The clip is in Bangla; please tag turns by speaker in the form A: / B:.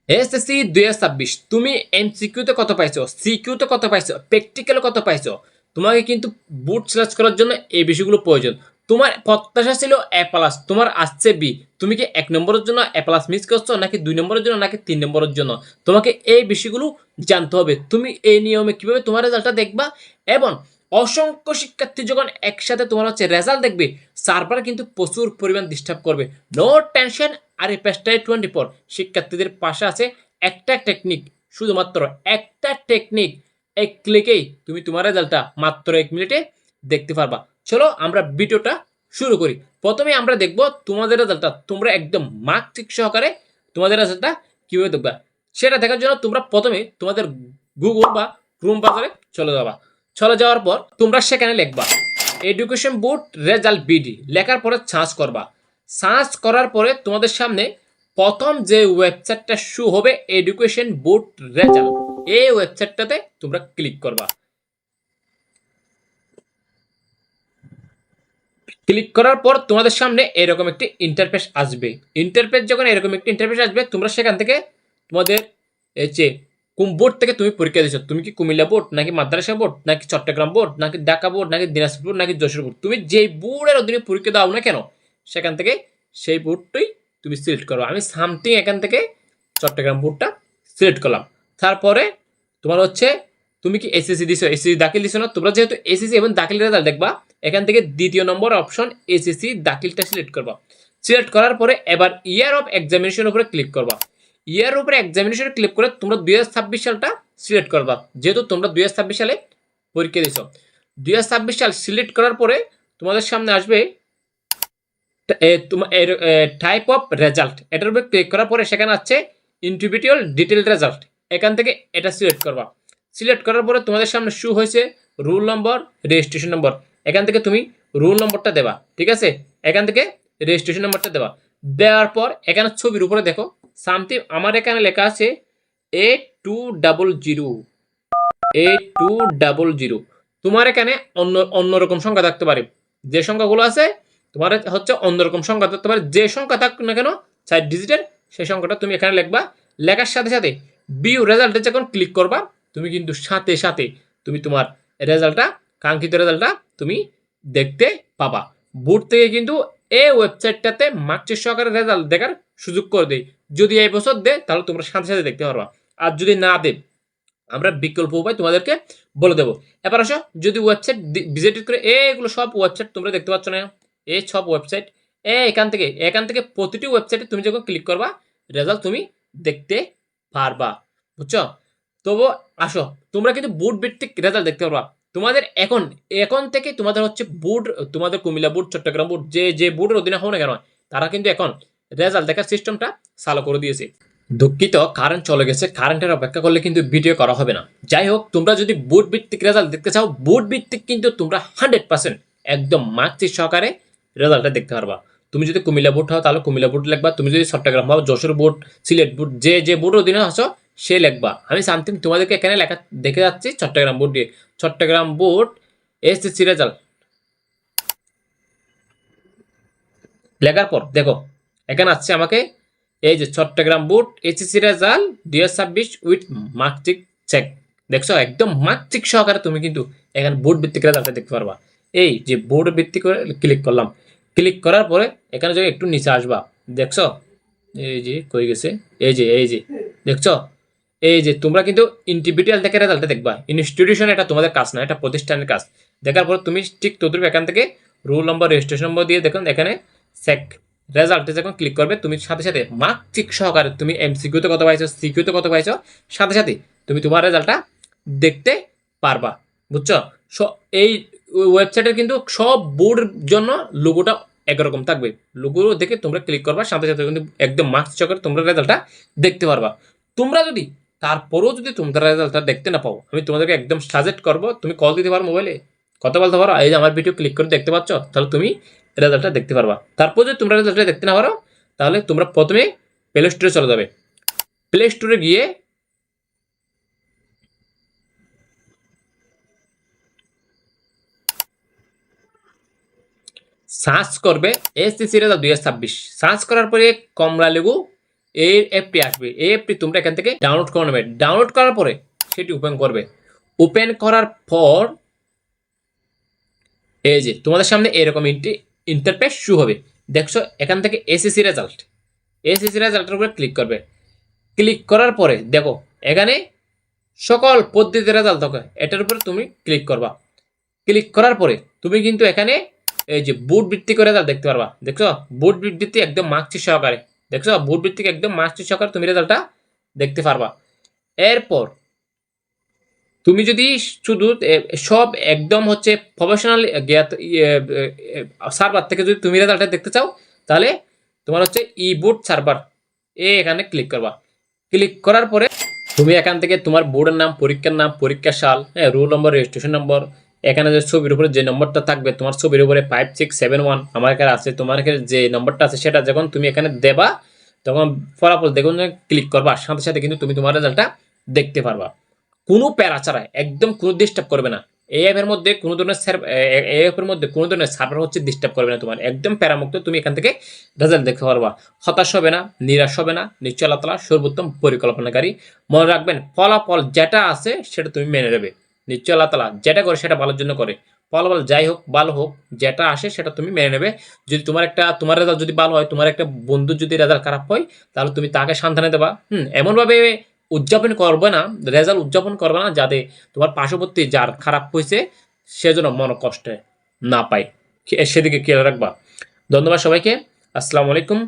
A: এসএসসি 2026 তুমি এমসিকিউতে কত পাইছো, সিকিউতে কত পাইছো, প্র্যাকটিক্যালে কত পাইছো? তোমাকে কিন্তু বুট সিলেক্ট করার জন্য এই বিষয়গুলো প্রয়োজন। তোমার প্রত্যাশা ছিল এ প্লাস, তোমার আসছে বি। তুমি কি 1 নম্বরের জন্য এ প্লাস মিস করছো, নাকি 2 নম্বরের জন্য, নাকি 3 নম্বরের জন্য? তোমাকে এই বিষয়গুলো জানতে হবে। তুমি এই নিয়মে কিভাবে তোমার রেজাল্টটা দেখবা, এবং অসংখ্য শিক্ষার্থী যখন একসাথে তোমার হচ্ছে রেজাল্ট দেখবে, সার্ভার কিন্তু প্রচুর পরিমাণ ডিস্টার্ব করবে। No tension. আর এই পেজটায় 24 শিক্ষার্থীদের পাশে আছে একটা টেকনিক, শুধুমাত্র একটা টেকনিক। এক ক্লিকেই তুমি তোমার রেজাল্টটা মাত্র 1 মিনিটে দেখতে পারবা। চলো আমরা ভিডিওটা শুরু করি। প্রথমে আমরা দেখব তোমাদের রেজাল্টটা, তোমরা একদম মার্ক ঠিক সহকারে তোমাদের রেজাল্টটা কিভাবে দেখবা। সেটা দেখার জন্য তোমরা প্রথমে তোমাদের গুগল বা ক্রোম ব্রাউজারে চলে যাবা। চলে যাওয়ার পর তোমরা সেখানে লিখবা এডুকেশন বোর্ড রেজাল্ট বিডি। লেখার পরে সার্চ করবা। সার্চ করার পরে তোমাদের সামনে প্রথম যে ওয়েবসাইটটা শো হবে এডুকেশন বোর্ড রেজাল্ট, এই ওয়েবসাইটটাতে তোমরা ক্লিক করবা। ক্লিক করার পর তোমাদের সামনে এরকম একটি ইন্টারফেস আসবে। ইন্টারফেস যখন এরকম একটি ইন্টারফেস আসবে, তোমরা সেখান থেকে তোমাদের এই যে কোন বোর্ড থেকে তুমি পরীক্ষা দিচ্ছ, তুমি কি কুমিল্লা বোর্ড, নাকি মাদ্রাসা বোর্ড, নাকি চট্টগ্রাম বোর্ড, নাকি ঢাকা বোর্ড, নাকি দিনাজপুর বোর্ড, নাকি যশোর বোর্ড, তুমি যেই বোর্ডের অধীনে পরীক্ষা দাও না কেন, সেখান থেকে সেই বোর্ডটাই তুমি সিলেক্ট করো। আমি সামথিং এখান থেকে চট্টগ্রাম বোর্ডটা সিলেক্ট করলাম। তারপরে তোমার হচ্ছে তুমি কি এসএসসি দিছো, এসএসসি দাখিল দিছো না? তোমরা যেহেতু এসএসসি এবং দাখিল রেজাল্ট দেখবা, এখান থেকে দ্বিতীয় নম্বর অপশন এসএসসি দাখিলটা সিলেক্ট করবা। সিলেক্ট করার পরে এবার ইয়ার অফ এক্সামিনেশন উপরে ক্লিক করবা। ইয়ার উপরে এক্সামিনেশন ক্লিক করে তোমরা 2026 সালটা সিলেক্ট করবা, যেহেতু তোমরা 2026 সালে পরীক্ষা দিছো। 2026 সাল সিলেক্ট করার পরে তোমাদের সামনে আসবে তোমার টাইপ অফ রেজাল্ট। এটার উপরে ক্লিক করার পরে সেখানে আছে ইন্ডিভিজুয়াল ডিটেল রেজাল্ট। এখান থেকে এটা সিলেক্ট করবা। সিলেক্ট করার পরে তোমাদের সামনে শু হয়েছে রোল নম্বর, রেজিস্ট্রেশন নম্বর। এখান থেকে তুমি রোল নম্বরটা দেবা, ঠিক আছে? এখান থেকে রেজিস্ট্রেশন নম্বরটা দেবা। দেওয়ার পর এখানে ছবির উপরে দেখো সামথিং আমার এখানে লেখা আছে 8200, 8200। তোমার এখানে অন্যরকম সংখ্যা থাকতে পারে। যে সংখ্যাগুলো আছে তোমার হচ্ছে অন্যরকম সংখ্যা থাকতে পারে। যে সংখ্যা থাকুক না কেন 4 ডিজিটের, সেই সংখ্যাটা তুমি এখানে লিখবা। লেখার সাথে সাথে বিউ রেজাল্টে যখন ক্লিক করবা, তুমি কিন্তু সাথে সাথে তুমি তোমার রেজাল্টটা, কাঙ্ক্ষিত রেজাল্টটা তুমি দেখতে পাবা। বোর্ড থেকে কিন্তু এই ওয়েবসাইটটাতে মার্কশিট সহকারে রেজাল্ট দেখার সুযোগ করে দেয়। যদি এই বছর দেয় তাহলে তোমরা সাথে সাথে দেখতে পারবা, আর যদি না দেয় আমরা বিকল্প উপায় তোমাদেরকে বলে দেবো। এবার আসো, যদি ওয়েবসাইট ভিজিট করে এইগুলো সব ওয়েবসাইট তোমরা দেখতে পাচ্ছ না, এই সব ওয়েবসাইট এখান থেকে প্রতিটি ওয়েবসাইটে তুমি যখন ক্লিক করবা, রেজাল্ট তুমি দেখতে পারবা। বুঝছো? তবু আসো, তোমরা কিন্তু বোর্ড ভিত্তিক রেজাল্ট দেখতে পারবা। তোমাদের এখন এখন থেকে তোমাদের হচ্ছে বোর্ড, তোমাদের কুমিল্লা বোর্ড, চট্টগ্রাম বোর্ড, যে বোর্ডের অধীনে হও না কেন, তারা কিন্তু এখন রেজাল্ট দেখার সিস্টেমটা চালু করে দিয়েছে। দুঃখিত, কারেন্ট চলে গেছে। কারেন্টের অপেক্ষা করলে কিন্তু ভিডিও করা হবে না। যাই হোক, তোমরা যদি বোর্ড ভিত্তিক রেজাল্ট দেখতে চাও, বোর্ড ভিত্তিক কিন্তু তোমরা 100% একদম মার্কশিট সহকারে রেজাল্টটা দেখতে পারবা। তুমি যদি কুমিল্লা বোর্ড হও তাহলে কুমিল্লা বোর্ড লিখবা, তুমি যদি চট্টগ্রাম হও, যশোর বোর্ড, সিলেট বোর্ড, যে বোর্ডের অধীনে আছো সে লিখবা। আমি সামথিং তোমাদেরকে এখানে লেখা দেখে যাচ্ছি চট্টগ্রাম বোর্ড দিয়ে। চট্টগ্রাম বোর্ড এসএসসি রেজাল্ট লেখার পর দেখো এখানে আসছে আমাকে এই যে Chittagong board HSC result 2026 with marksheet check. দেখছো একদম মার্কশিট সহকারে তুমি কিন্তু এখানে বোর্ড ভিত্তিক রেজাল্টটা দেখতে পারবা। এই যে বোর্ড ভিত্তিক করে ক্লিক করলাম। ক্লিক করার পরে এখানে যদি একটু নিচে আসবা, দেখছো এই যে কই গেছে, এই যে দেখছো, এই যে তোমরা কিন্তু ইন্ডিভিজুয়াল থেকে রেজাল্টটা দেখবা। ইনস্টিটিউশন এটা তোমাদের কাজ না, এটা প্রতিষ্ঠানের কাজ। দেখার পর তুমি ঠিক তদ্রুপ এখান থেকে রোল নম্বর, রেজিস্ট্রেশন নম্বর দিয়ে দেখুন এখানে চেক রেজাল্টে যখন ক্লিক করবে, তুমি সাথে সাথে মার্ক ঠিক সহকারে তুমি এমসিকিউতে কত পাইছো, সিকিউতে কত পাইছো, সাথে সাথে তুমি তোমার রেজাল্টটা দেখতে পারবা। বুঝছো? এই ওয়েবসাইটের কিন্তু সব বোর্ডের জন্য লোগোটা একরকম থাকবে। লোগো দেখে তোমরা ক্লিক করবা, সাথে সাথে কিন্তু একদম মার্কস সহকারে তোমরা রেজাল্টটা দেখতে পারবা। তোমরা যদি তারপরেও যদি তোমরা রেজাল্টটা দেখতে না পাও, আমি তোমাদেরকে একদম সাজেস্ট করবো তুমি কল দিতে পারো, মোবাইলে কথা বলতে পারো, এই যে আমার ভিডিও ক্লিক করে দেখতে পাচ্ছ, তাহলে তুমি রেজাল্টটা দেখতে পারবা। তারপর যদি তোমরা রেজাল্টটা দেখতে না পারো, তাহলে তোমরা প্রথমে প্লে স্টোরে চলে যাবে। প্লে স্টোরে গিয়ে সার্চ করবে এসএসসি রেজাল্ট 2026। সার্চ করার পরে কমলা লেবু এই অ্যাপটি আসবে। এই অ্যাপটি তোমরা এখান থেকে ডাউনলোড করে নেবে। ডাউনলোড করার পরে সেটি ওপেন করবে। ওপেন করার পর এই যে তোমাদের সামনে এরকম ইন্টারফেস শু হবে। দেখছো এখান থেকে এসএসসি রেজাল্ট, এসএসসি রেজাল্টের উপরে ক্লিক করবে। ক্লিক করার পরে দেখো এখানে সকল পদ্ধতির রেজাল্ট থাকে, এটার উপরে তুমি ক্লিক করবা। ক্লিক করার পরে তুমি কিন্তু এখানে এই যে বোর্ড ভিত্তিক রেজাল্ট দেখতে পারবা। দেখছো বোর্ড ভিত্তিক একদম মার্কশিট সহকারে, দেখছো বোর্ড ভিত্তিক একদম মার্কশিট সহকারে তুমি রেজাল্টটা দেখতে পারবা। এরপর তুমি যদি শুধু সব একদম হচ্ছে প্রফেশনাল জ্ঞাত সার্ভার থেকে যদি তুমি রেজাল্টটা দেখতে চাও, তাহলে তোমার হচ্ছে ই বোর্ড সার্ভার এখানে ক্লিক করবা। ক্লিক করার পরে তুমি এখান থেকে তোমার বোর্ডের নাম, পরীক্ষার নাম, পরীক্ষার সাল, হ্যাঁ, রোল নম্বর, রেজিস্ট্রেশন নম্বর, এখানে যে ছবির উপরে যে নম্বরটা থাকবে তোমার ছবির উপরে 5671 আমার এখানে আছে, তোমার এখানে যে নম্বরটা আছে সেটা যখন তুমি এখানে দেবা তখন ফলাফল দেখুন ক্লিক করবা, সাথে সাথে কিন্তু তুমি তোমার রেজাল্টটা দেখতে পারবা। কোনো প্যারা ছাড়াই, একদম কোনো ডিস্টার্ব করবে না। এই অ্যাপের মধ্যে কোনো ধরনের সার্ভার হচ্ছে ডিস্টার্ব করবে না তোমার, একদম প্যারামুক্ত তুমি এখান থেকে রেজাল্ট দেখতে পারবা। হতাশ হবে না, নিরাশ হবে না, নিশ্চয় আল্লাহ তাআলা সর্বোত্তম পরিকল্পনাকারী। মনে রাখবেন ফলাফল যেটা আছে সেটা তুমি মেনে নেবে। নিশ্চয় আল্লাহ তাআলা যেটা করে সেটা ভালোর জন্য করে। ফলাফল যাই হোক ভালো হোক, যেটা আসে সেটা তুমি মেনে নেবে। যদি তোমার রেজাল্ট যদি ভালো হয়, তোমার একটা বন্ধুর যদি রেজাল্ট খারাপ হয়, তাহলে তুমি তাকে সান্ত্বনা দেবা। এমনভাবে উদযাপন করবে না, রেজাল্ট উদযাপন করবে না যাতে তোমার পার্শ্ববর্তী যার খারাপ হয়েছে সেজন্য মন কষ্টে না পায়, সেদিকে খেয়াল রাখবা। ধন্যবাদ সবাইকে। আসসালামু আলাইকুম।